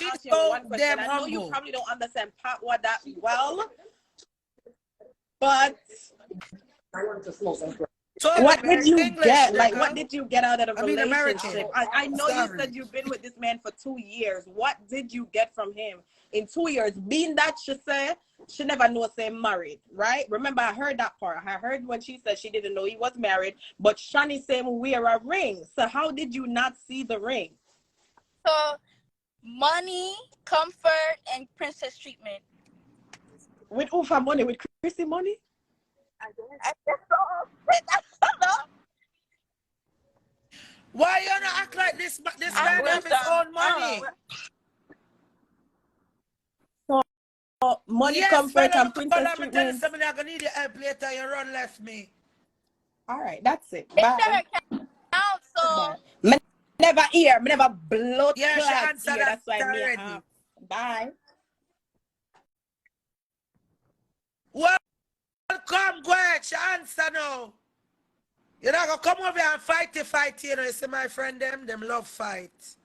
she's ask you so one question. damn I know you humble. probably don't understand Patois that well, but Totally what did you English, get? Like, nigga. what did you get out of the I mean relationship? American. I know you Sorry. said you've been with this man for 2 years. What did you get from him in 2 years? Being that she said she never knows they married, right? Remember, I heard that part. I heard when she said she didn't know he was married, but Shani said wear a ring. So how did you not see the ring? So, money, comfort, and princess treatment. With Ufa money, with Chrissy money? I guess so. I don't know. Why you not act like this man have his own money? So, money, yes, comfort, and call princess me tell you treatment. something, I'm gonna need your help later. You run left me. All right, that's it. It's Bye. that account, so Bye. Me never hear. Me never blood Yeah, she clot answered here. that That's why me already. have. Bye. Welcome, Gwen. She answer now. You're not gonna come over here and fight, you know. You see my friend them love fight.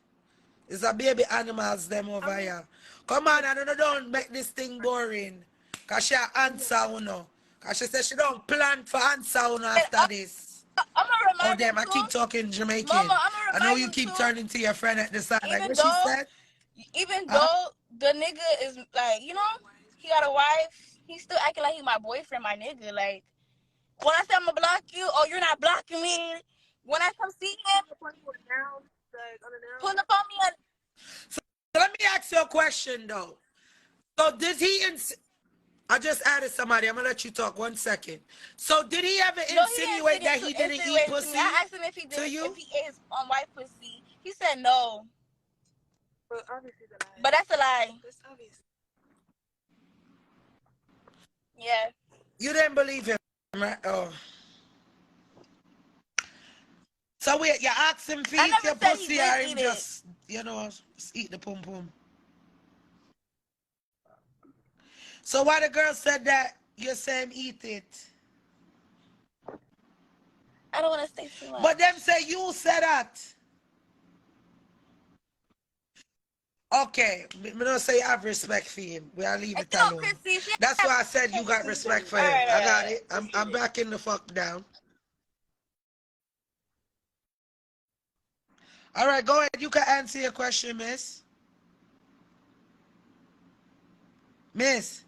It's a baby animals them over here. Come on, and don't make this thing boring. Cause she answer, you know. Cause she said she don't plan for answer, you know, after this. I'm gonna remind Damn, him I too. keep talking Jamaican. Mama, I'm I gonna know remind you him keep too. turning to your friend at the side. Like Even what she said? though the nigga is like, you know, he got a wife, he's still acting like he my boyfriend, my nigga. Like, when I say I'm gonna block you, oh, you're not blocking me. When I come see him, pull up on me. So let me ask you a question though. So did he I just added somebody. I'm gonna let you talk 1 second. So did he ever insinuate that he didn't eat pussy? I asked him if he did, to you? if he ate his white pussy. He said no. But obviously the lie. But that's a lie. That's obvious. Yeah. You didn't believe him, right? Oh. So wait, you asked him if he eat your pussy or him just, you know, just eat the pum pum. So why the girl said that you say him eat it? I don't want to stay too much. But them say you said that. Okay, me don't say you have respect for him. We'll leave it alone. That's why I said you got respect for him. I got it. I'm backing the fuck down. All right, go ahead. You can answer your question, miss. Miss.